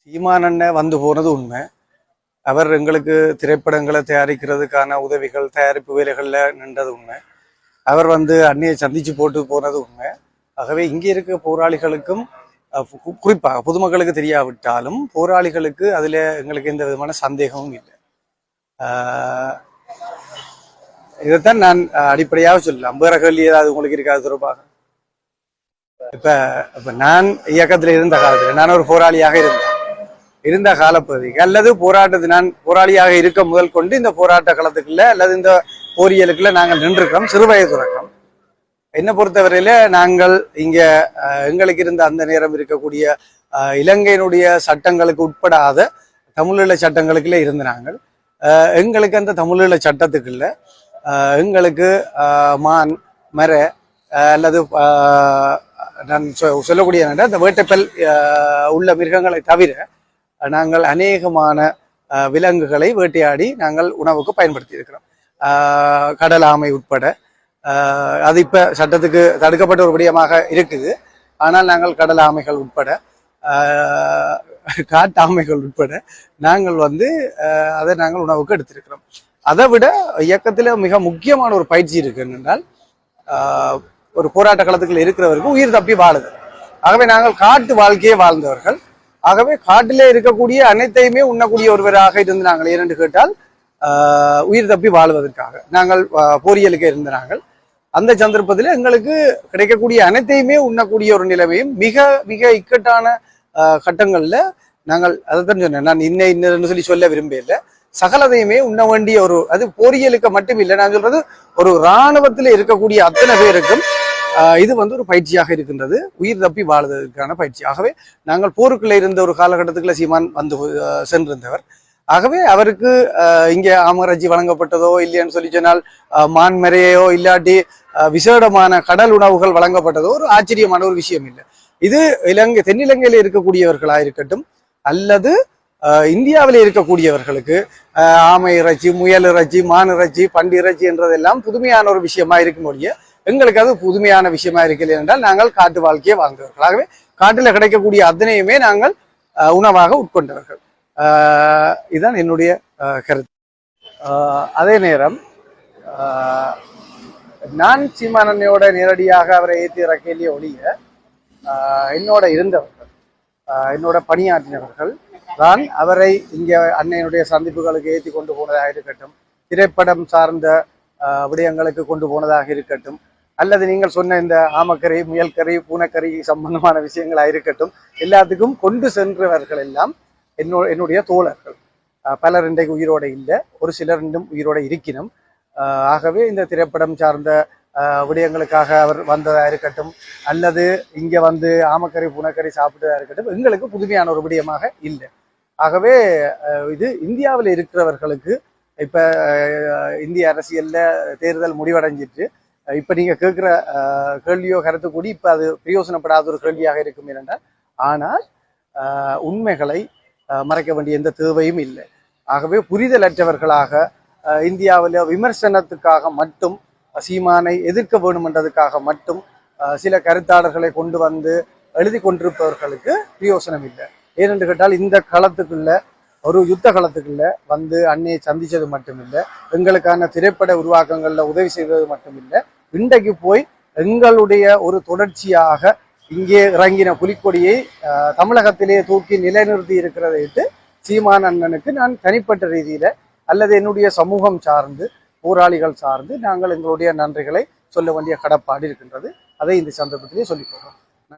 சீமானண்ண வந்து போனது உண்மை. அவர் எங்களுக்கு திரைப்படங்களை தயாரிக்கிறதுக்கான உதவிகள் தயாரிப்பு வேலைகள்ல நின்றது உண்மை. அவர் அன்னையை சந்திச்சு போட்டு போனது உண்மை. ஆகவே இங்கே இருக்க போராளிகளுக்கும் குறிப்பாக பொதுமக்களுக்கு தெரியாவிட்டாலும் போராளிகளுக்கு அதுல எங்களுக்கு எந்த விதமான சந்தேகமும் இல்லை. இதைத்தான் நான் அடிப்படையாக சொல்லலாம். வேற கேள்வி ஏதாவது உங்களுக்கு இருக்காது தொடர்பாக? இப்ப நான் இயக்கத்தில் இருந்த காலத்துல நான் ஒரு போராளியாக இருந்த காலப்பகுதிக்கு அல்லது போராட்டத்தை நான் போராளியாக இருக்க முதல் கொண்டு இந்த போராட்ட களத்துக்குள்ள அல்லது இந்த போரியலுக்குள்ள நாங்கள் நின்றிருக்கிறோம். சிறுவயது தொடக்கம் என்னை பொறுத்தவரையில நாங்கள் இங்க எங்களுக்கு இருந்த அந்த நேரம் இருக்கக்கூடிய இலங்கையினுடைய சட்டங்களுக்கு உட்படாத தமிழீழ சட்டங்களுக்குள்ள இருந்த நாங்கள் எங்களுக்கு அந்த தமிழீழ சட்டத்துக்குள்ள எங்களுக்கு மான் மர அல்லது நான் சொல்லக்கூடிய அந்த வேட்டைப்பல் உள்ள மிருகங்களை தவிர நாங்கள் அநேகமான விலங்குகளை வேட்டையாடி நாங்கள் உணவுக்கு பயன்படுத்தி இருக்கிறோம். கடல் ஆமை உட்பட. அது இப்ப சட்டத்துக்கு தடுக்கப்பட்ட ஒரு விடயமாக இருக்குது. ஆனால் நாங்கள் கடல் ஆமைகள் உட்பட காட்டு ஆமைகள் உட்பட நாங்கள் அதை நாங்கள் உணவுக்கு எடுத்திருக்கிறோம். அதை விட இயக்கத்துல மிக முக்கியமான ஒரு பயிற்சி இருக்கு என்றால் ஒரு போராட்ட களத்துக்குள்ள இருக்கிறவருக்கு உயிர் தப்பி வாழுது. ஆகவே நாங்கள் காட்டு வாழ்க்கையே வாழ்ந்தவர்கள். ஆகவே காட்டிலே இருக்கக்கூடிய அனைத்தையுமே உண்ணக்கூடிய ஒருவராக இருந்து நாங்கள் ஏனென்று கேட்டால் உயிர் தப்பி வாழ்வதற்காக நாங்கள் போரியலுக்கு இருந்த நாங்கள் அந்த சந்தர்ப்பத்தில் எங்களுக்கு கிடைக்கக்கூடிய அனைத்தையுமே உண்ணக்கூடிய ஒரு நிலைமையும் மிக மிக இக்கட்டான கட்டங்கள்ல நாங்கள் அதைத்தான் சொன்னேன். நான் இன்னும் சொல்லி சொல்ல விரும்பல. சகலதையுமே உண்ண வேண்டிய ஒரு அது போரியலுக்கு மட்டும் இல்லை. நான் சொல்றது ஒரு இராணுவத்தில் இருக்கக்கூடிய அத்தனை பேருக்கும் இது ஒரு பயிற்சியாக இருக்கின்றது. உயிர் தப்பி வாழ்வதற்கான பயிற்சி. ஆகவே நாங்கள் போருக்குள்ள இருந்த ஒரு காலகட்டத்துக்குள்ள சீமான் சென்றிருந்தவர். ஆகவே அவருக்கு இங்கே ஆமராட்சி வழங்கப்பட்டதோ இல்லையான்னு சொல்லி சொன்னால் மான்மரையோ இல்லாட்டி விசேடமான கடல் உணவுகள் வழங்கப்பட்டதோ ஒரு ஆச்சரியமான ஒரு விஷயம் இல்லை. இது தென்னிலங்கையில இருக்கக்கூடியவர்களா இருக்கட்டும் அல்லது இந்தியாவில இருக்கக்கூடியவர்களுக்கு ஆமை இறைச்சி, முயல் இறைச்சி, மான் இறைச்சி, பண்டி இறைச்சி என்றதெல்லாம் புதுமையான ஒரு விஷயமா இருக்கும் ஒழிய எங்களுக்கு அது புதுமையான விஷயமா இருக்கல என்றால் நாங்கள் காட்டு வாழ்க்கையை வாழ்ந்தவர்கள். ஆகவே காட்டில் கிடைக்கக்கூடிய அத்தனையுமே நாங்கள் உணவாக உட்கொண்டவர்கள். இதுதான் என்னுடைய கருத்து. அதே நேரம் நான் சீமானண்ணையோட நேரடியாக அவரை ஏற்றி இறக்கையிலேயே ஒழிய என்னோட இருந்தவர்கள் என்னோட பணியாற்றினவர்கள் தான் அவரை இங்க அன்னையினுடைய சந்திப்புகளுக்கு ஏற்றி கொண்டு போனதாக இருக்கட்டும், திரைப்படம் சார்ந்த விடயங்களுக்கு கொண்டு போனதாக இருக்கட்டும், அல்லது நீங்கள் சொன்ன இந்த ஆமக்கறி, முயல்கறி, பூனைக்கறி சம்பந்தமான விஷயங்களாக இருக்கட்டும், எல்லாத்துக்கும் கொண்டு சென்றவர்கள் எல்லாம் என்னுடைய தோழர்கள். பலர் இன்றைக்கு உயிரோட இல்லை, ஒரு சிலர் இன்னும் உயிரோட இருக்கணும். ஆகவே இந்த திரைப்படம் சார்ந்த விடயங்களுக்காக அவர் வந்ததாக இருக்கட்டும் அல்லது இங்க ஆமக்கறி பூனைக்கறி சாப்பிட்டதாக இருக்கட்டும் எங்களுக்கு புதுமையான ஒரு விடயமாக இல்லை. ஆகவே இது இந்தியாவில் இருக்கிறவர்களுக்கு இப்ப இந்திய அரசியல்ல தேர்தல் முடிவடைஞ்சிட்டு இப்ப நீங்க கேட்கிற கேள்வியோ கருத்து கூடி இப்ப அது பிரயோசனப்படாத ஒரு கேள்வியாக இருக்கும் என்றால், ஆனால் உண்மைகளை மறைக்க வேண்டிய எந்த தேவையும் இல்லை. ஆகவே புரிதலற்றவர்களாக இந்தியாவில் விமர்சனத்துக்காக மட்டும் சீமானை எதிர்க்க வேண்டும் என்றதுக்காக மட்டும் சில கருத்தாளர்களை கொண்டு எழுதி கொண்டிருப்பவர்களுக்கு பிரயோசனம் இல்லை. ஏனென்று கேட்டால் இந்த களத்துக்குள்ள ஒரு யுத்த களத்துக்குள்ள அன்னையை சந்திச்சது மட்டுமில்லை, எங்களுக்கான திரைப்பட உருவாக்கங்கள்ல உதவி செய்வது மட்டுமில்லை, இன்றைக்கு போய் எங்களுடைய ஒரு தொடர்ச்சியாக இங்கே இறங்கின புலிக்கொடியை தமிழகத்திலே தூக்கி நிலைநிறுத்தி இருக்கிறதை விட்டு சீமான் அண்ணனுக்கு நான் தனிப்பட்ட ரீதியில அல்லது என்னுடைய சமூகம் சார்ந்து போராளிகள் சார்ந்து நாங்கள் எங்களுடைய நன்றிகளை சொல்ல வேண்டிய கடப்பாடு இருக்கின்றது. அதை இந்த சந்தர்ப்பத்திலே சொல்லிக் கொள்றோம்.